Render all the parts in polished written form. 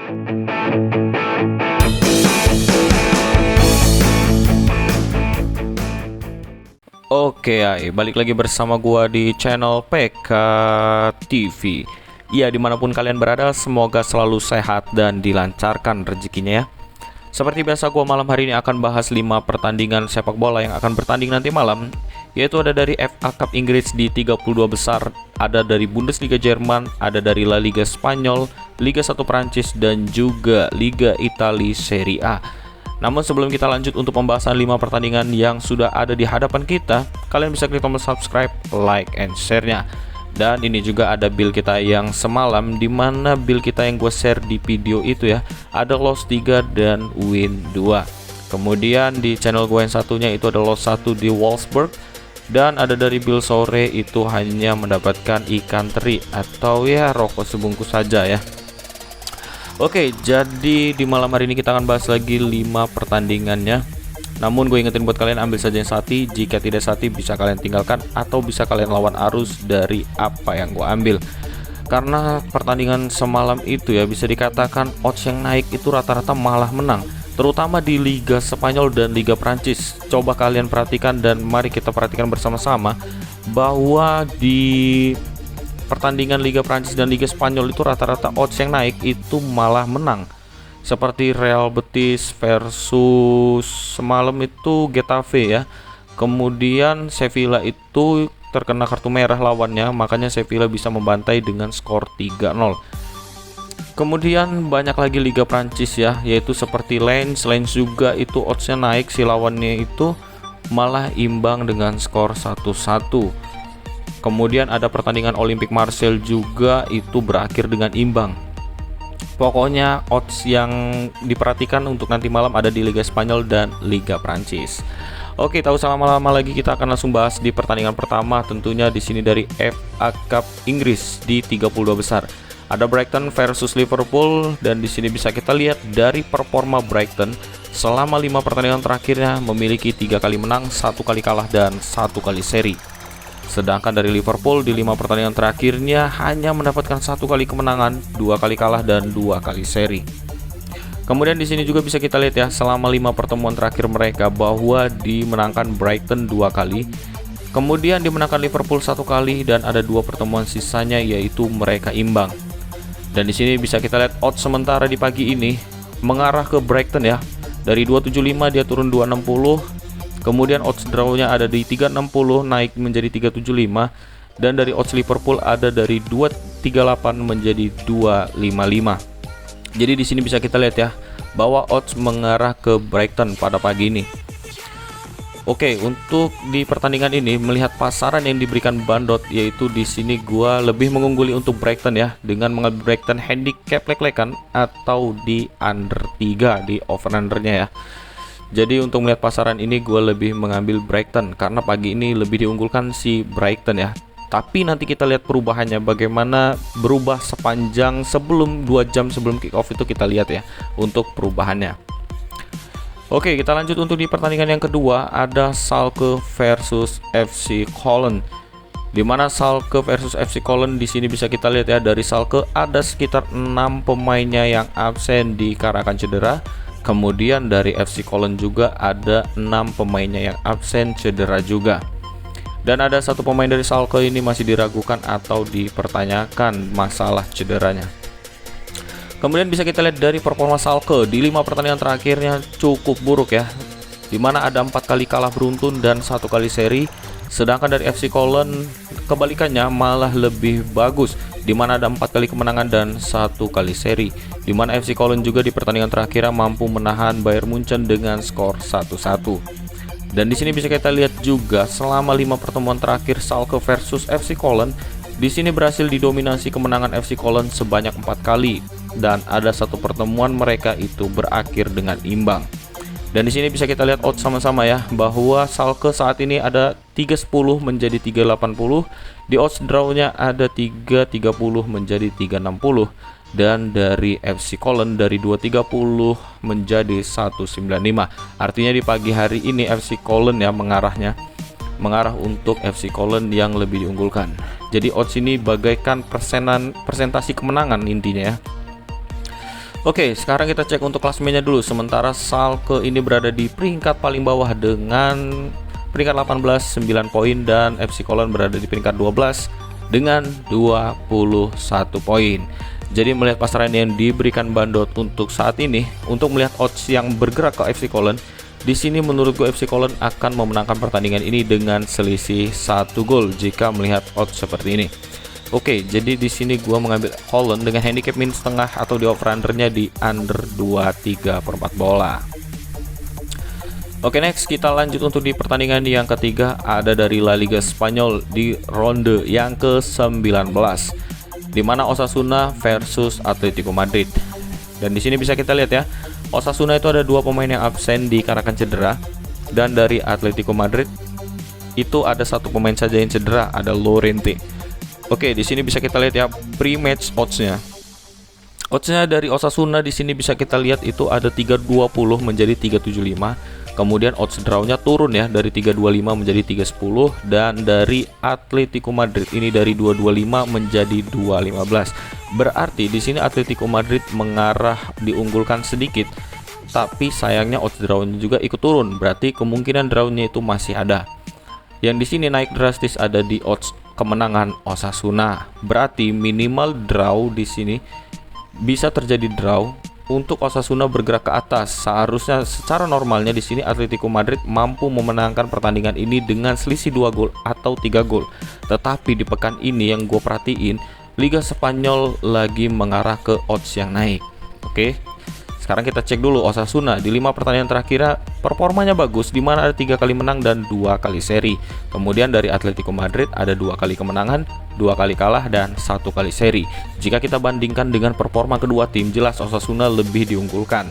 Oke, balik lagi bersama gua di channel PK TV. Ya, dimanapun kalian berada, semoga selalu sehat dan dilancarkan rezekinya ya. Seperti biasa, gua malam hari ini akan bahas 5 pertandingan sepak bola yang akan bertanding nanti malam. Yaitu ada dari FA Cup Inggris di 32 besar, ada dari Bundesliga Jerman, ada dari La Liga Spanyol, Liga 1 Prancis, dan juga Liga Italia Serie A. Namun sebelum kita lanjut untuk pembahasan 5 pertandingan yang sudah ada di hadapan kita, kalian bisa klik tombol subscribe, like, and share-nya. Dan ini juga ada build kita yang semalam, dimana build kita yang gue share di video itu ya, ada loss 3 dan win 2. Kemudian di channel gue yang satunya itu ada loss 1 di Wolfsburg, dan ada dari build sore itu hanya mendapatkan ikan teri atau ya rokok sebungkus saja ya. Oke, jadi di malam hari ini kita akan bahas lagi 5 pertandingannya. Namun gue ingetin buat kalian, ambil saja yang sati. Jika tidak sati bisa kalian tinggalkan atau bisa kalian lawan arus dari apa yang gue ambil. Karena pertandingan semalam itu ya, bisa dikatakan odds yang naik itu rata-rata malah menang, terutama di Liga Spanyol dan Liga Prancis. Coba kalian perhatikan dan mari kita perhatikan bersama-sama bahwa di pertandingan Liga Prancis dan Liga Spanyol itu rata-rata odds yang naik itu malah menang. Seperti Real Betis versus semalam itu Getafe ya. Kemudian Sevilla itu terkena kartu merah lawannya, makanya Sevilla bisa membantai dengan skor 3-0. Kemudian banyak lagi Liga Prancis ya, yaitu seperti Lens juga itu oddsnya naik, si lawannya itu malah imbang dengan skor 1-1. Kemudian ada pertandingan Olympique Marseille juga itu berakhir dengan imbang. Pokoknya odds yang diperhatikan untuk nanti malam ada di Liga Spanyol dan Liga Prancis. Oke, tahu usah lama-lama lagi, kita akan langsung bahas di pertandingan pertama, tentunya di sini dari FA Cup Inggris di 32 besar. Ada Brighton versus Liverpool, dan di sini bisa kita lihat dari performa Brighton selama 5 pertandingan terakhirnya memiliki 3 kali menang, 1 kali kalah, dan 1 kali seri. Sedangkan dari Liverpool di 5 pertandingan terakhirnya hanya mendapatkan 1 kali kemenangan, 2 kali kalah, dan 2 kali seri. Kemudian di sini juga bisa kita lihat ya, selama 5 pertemuan terakhir mereka bahwa dimenangkan Brighton 2 kali, kemudian dimenangkan Liverpool 1 kali, dan ada 2 pertemuan sisanya yaitu mereka imbang. Dan di sini bisa kita lihat odds sementara di pagi ini mengarah ke Brighton ya. Dari 275 dia turun 260. Kemudian odds draw-nya ada di 360 naik menjadi 375, dan dari odds Liverpool ada dari 238 menjadi 255. Jadi di sini bisa kita lihat ya bahwa odds mengarah ke Brighton pada pagi ini. Oke, untuk di pertandingan ini melihat pasaran yang diberikan Bandot, yaitu di sini gua lebih mengungguli untuk Brighton ya, dengan mengambil Brighton handicap lek-lekan atau di under 3 di over-undernya ya. Jadi untuk melihat pasaran ini gue lebih mengambil Brighton karena pagi ini lebih diunggulkan si Brighton ya. Tapi nanti kita lihat perubahannya bagaimana berubah sepanjang sebelum 2 jam sebelum kick off itu, kita lihat ya untuk perubahannya. Oke, kita lanjut untuk di pertandingan yang kedua, ada Schalke versus FC Cologne. Dimana Schalke versus FC Cologne di sini bisa kita lihat ya, dari Schalke ada sekitar 6 pemainnya yang absen dikarenakan cedera. Kemudian dari FC Cologne juga ada 6 pemainnya yang absen cedera juga. Dan ada 1 pemain dari Schalke ini masih diragukan atau dipertanyakan masalah cederanya. Kemudian bisa kita lihat dari performa Schalke di 5 pertandingan terakhirnya cukup buruk ya, dimana ada 4 kali kalah beruntun dan 1 kali seri. Sedangkan dari FC Cologne kebalikannya malah lebih bagus, dimana ada 4 kali kemenangan dan 1 kali seri. Dimana FC Cologne juga di pertandingan terakhir mampu menahan Bayern Munchen dengan skor 1-1. Dan di sini bisa kita lihat juga selama 5 pertemuan terakhir Schalke versus FC Cologne, di sini berhasil didominasi kemenangan FC Cologne sebanyak 4 kali, dan ada 1 pertemuan mereka itu berakhir dengan imbang. Dan di sini bisa kita lihat odds sama-sama ya, bahwa Schalke saat ini ada 310 menjadi 380, di odds draw-nya ada 330 menjadi 360, dan dari FC Cologne dari 230 menjadi 195. Artinya di pagi hari ini FC Cologne ya mengarah untuk FC Cologne yang lebih diunggulkan. Jadi odds ini bagaikan persentasi kemenangan intinya ya. Oke, sekarang kita cek untuk klasemennya dulu. Sementara Schalke ini berada di peringkat paling bawah dengan peringkat 18 9 poin, dan FC Cologne berada di peringkat 12 dengan 21 poin. Jadi melihat pasaran yang diberikan Bandot untuk saat ini, untuk melihat odds yang bergerak ke FC Cologne, di sini menurut gue FC Cologne akan memenangkan pertandingan ini dengan selisih 1 gol jika melihat odds seperti ini. Oke, jadi di sini gua mengambil Holland dengan handicap min setengah atau di over undernya di under 23/4 bola. Oke, next kita lanjut untuk di pertandingan yang ketiga, ada dari La Liga Spanyol di ronde yang ke-19, di mana Osasuna versus Atletico Madrid. Dan di sini bisa kita lihat ya, Osasuna itu ada 2 pemain yang absen dikarenakan cedera, dan dari Atletico Madrid itu ada 1 pemain saja yang cedera, ada Llorente. Oke, di sini bisa kita lihat ya pre-match odds-nya. Odds-nya dari Osasuna di sini bisa kita lihat itu ada 320 menjadi 375. Kemudian odds draw-nya turun ya dari 325 menjadi 310, dan dari Atletico Madrid ini dari 225 menjadi 215. Berarti di sini Atletico Madrid mengarah diunggulkan sedikit, tapi sayangnya odds draw-nya juga ikut turun. Berarti kemungkinan draw-nya itu masih ada. Yang di sini naik drastis ada di odds kemenangan Osasuna. Berarti minimal draw di sini bisa terjadi draw untuk Osasuna bergerak ke atas. Seharusnya secara normalnya di sini Atletico Madrid mampu memenangkan pertandingan ini dengan selisih 2 gol atau 3 gol. Tetapi di pekan ini yang gue perhatiin, Liga Spanyol lagi mengarah ke odds yang naik. Oke. Sekarang kita cek dulu Osasuna di 5 pertandingan terakhir performanya bagus, di mana ada 3 kali menang dan 2 kali seri. Kemudian dari Atletico Madrid ada 2 kali kemenangan, 2 kali kalah, dan 1 kali seri. Jika kita bandingkan dengan performa kedua tim, jelas Osasuna lebih diunggulkan.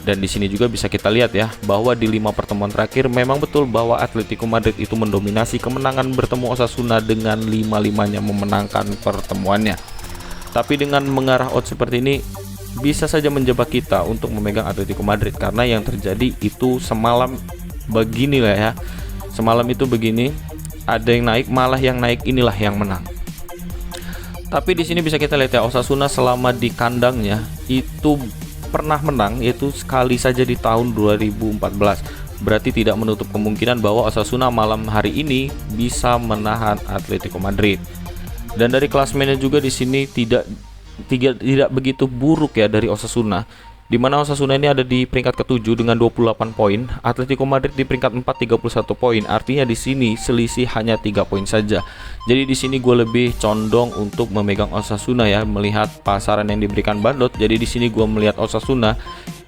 Dan di sini juga bisa kita lihat ya, bahwa di 5 pertemuan terakhir memang betul bahwa Atletico Madrid itu mendominasi kemenangan bertemu Osasuna dengan 5-5-nya memenangkan pertemuannya. Tapi dengan mengarah odds seperti ini, bisa saja menjebak kita untuk memegang Atletico Madrid, karena yang terjadi itu semalam begini lah ya. Semalam itu begini, ada yang naik, malah yang naik inilah yang menang. Tapi di sini bisa kita lihat ya, Osasuna selama di kandangnya itu pernah menang, yaitu sekali saja di tahun 2014. Berarti tidak menutup kemungkinan bahwa Osasuna malam hari ini bisa menahan Atletico Madrid. Dan dari klasmennya juga di sini tidak begitu buruk ya dari Osasuna, di mana Osasuna ini ada di peringkat ke-7 dengan 28 poin, Atletico Madrid di peringkat 4 31 poin. Artinya di sini selisih hanya 3 poin saja. Jadi di sini gue lebih condong untuk memegang Osasuna ya, melihat pasaran yang diberikan Bandot. Jadi di sini gue melihat Osasuna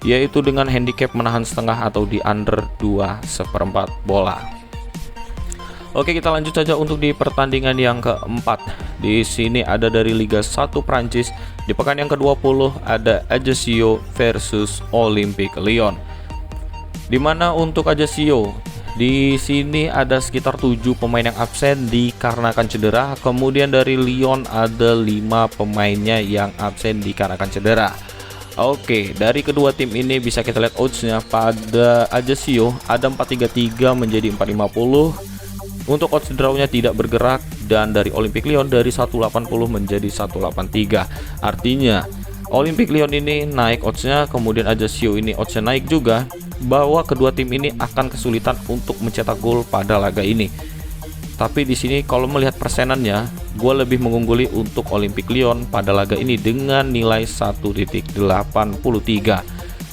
yaitu dengan handicap menahan setengah atau di under 2/4 bola. Oke, kita lanjut saja untuk di pertandingan yang keempat. Di sini ada dari Liga 1 Prancis. Di pekan yang ke-20 ada Ajaccio versus Olympique Lyon. Dimana untuk Ajaccio di sini ada sekitar 7 pemain yang absen dikarenakan cedera. Kemudian dari Lyon ada 5 pemainnya yang absen dikarenakan cedera. Oke, dari kedua tim ini bisa kita lihat oddsnya. Pada Ajaccio ada 433 menjadi 450. Untuk odds draw-nya tidak bergerak, dan dari Olympique Lyon dari 180 menjadi 183. Artinya Olympique Lyon ini naik oddsnya, kemudian Ajaccio ini oddsnya naik juga, bahwa kedua tim ini akan kesulitan untuk mencetak gol pada laga ini. Tapi di sini kalau melihat persenannya, gue lebih mengungguli untuk Olympique Lyon pada laga ini dengan nilai 1.83.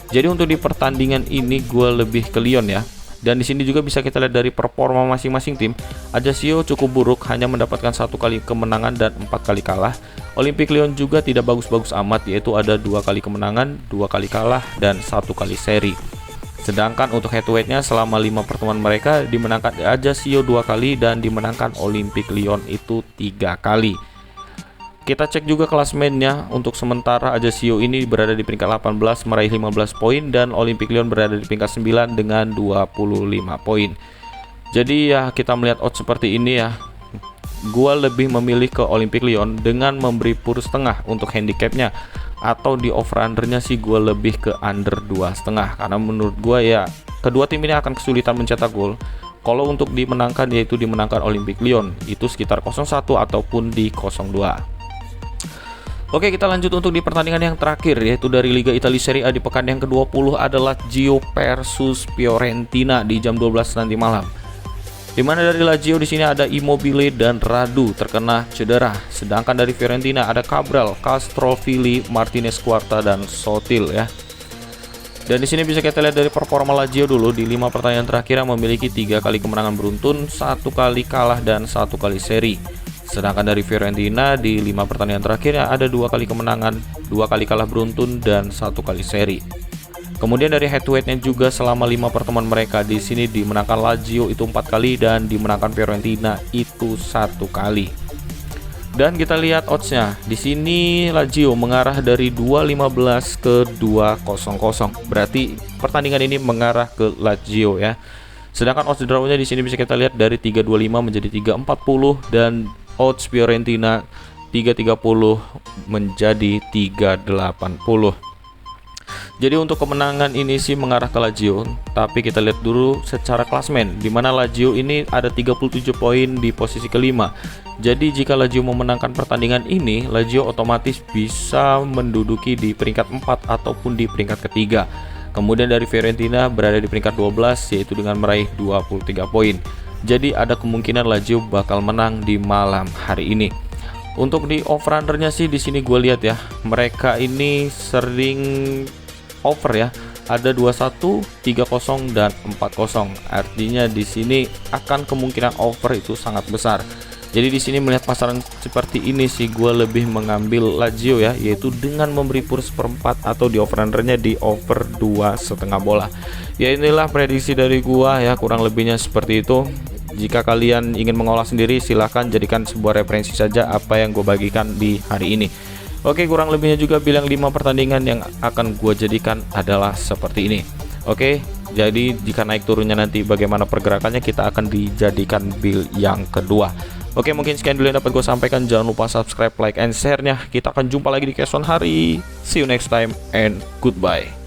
Jadi untuk di pertandingan ini gue lebih ke Lyon ya. Dan di sini juga bisa kita lihat dari performa masing-masing tim. Ajaccio cukup buruk, hanya mendapatkan 1 kali kemenangan dan 4 kali kalah. Olympique Lyon juga tidak bagus-bagus amat, yaitu ada 2 kali kemenangan, 2 kali kalah, dan 1 kali seri. Sedangkan untuk head to head-nya selama 5 pertemuan mereka dimenangkan Ajaccio 2 kali dan dimenangkan Olympique Lyon itu 3 kali. Kita cek juga klasmennya. Untuk sementara Ajaccio ini berada di peringkat 18 meraih 15 poin, dan Olympique Lyon berada di peringkat 9 dengan 25 poin. Jadi ya kita melihat odds seperti ini ya, gua lebih memilih ke Olympique Lyon dengan memberi pur setengah untuk handicapnya, atau di over undernya sih gua lebih ke under 2,5, karena menurut gua ya kedua tim ini akan kesulitan mencetak gol. Kalau untuk dimenangkan, yaitu dimenangkan Olympique Lyon itu sekitar 0-1 ataupun di 0-2. Oke, kita lanjut untuk di pertandingan yang terakhir, yaitu dari Liga Italia Serie A di pekan yang ke-20 adalah Lazio versus Fiorentina di jam 12 nanti malam. Dimana dari Lazio di sini ada Immobile dan Radu terkena cedera, sedangkan dari Fiorentina ada Cabral, Castrovilli, Martinez Quarta dan Sotil ya. Dan di sini bisa kita lihat dari performa Lazio dulu di 5 pertandingan terakhir yang memiliki 3 kali kemenangan beruntun, 1 kali kalah dan 1 kali seri. Sedangkan dari Fiorentina di 5 pertandingan terakhir ada 2 kali kemenangan, 2 kali kalah beruntun dan 1 kali seri. Kemudian dari head to headnya juga selama 5 pertemuan mereka di sini dimenangkan Lazio itu 4 kali dan dimenangkan Fiorentina itu 1 kali. Dan kita lihat oddsnya. Di sini Lazio mengarah dari 2.15 ke 2.00. Berarti pertandingan ini mengarah ke Lazio ya. Sedangkan odds drawnya di sini bisa kita lihat dari 3.25 menjadi 3.40 dan odds Fiorentina 3.30 menjadi 3.80. Jadi untuk kemenangan ini sih mengarah ke Lazio, tapi kita lihat dulu secara klasmen, di mana Lazio ini ada 37 poin di posisi kelima. Jadi jika Lazio memenangkan pertandingan ini, Lazio otomatis bisa menduduki di peringkat 4 ataupun di peringkat ketiga. Kemudian dari Fiorentina berada di peringkat 12 yaitu dengan meraih 23 poin. Jadi ada kemungkinan Lazio bakal menang di malam hari ini. Untuk di over-undernya sih di sini gue lihat ya, mereka ini sering over ya. Ada 21, 30 dan 40. Artinya di sini akan kemungkinan over itu sangat besar. Jadi di sini melihat pasaran seperti ini sih gue lebih mengambil Lazio ya, yaitu dengan memberi pur seperempat atau di over-undernya di over 2,5 bola. Ya inilah prediksi dari gua ya, kurang lebihnya seperti itu. Jika kalian ingin mengolah sendiri, silahkan jadikan sebuah referensi saja apa yang gue bagikan di hari ini. Oke, kurang lebihnya juga bilang 5 pertandingan yang akan gue jadikan adalah seperti ini. Oke, jadi jika naik turunnya nanti bagaimana pergerakannya, kita akan dijadikan build yang kedua. Oke, mungkin sekian dulu yang dapat gue sampaikan. Jangan lupa subscribe, like, and share-nya. Kita akan jumpa lagi di keesokan hari. See you next time and goodbye.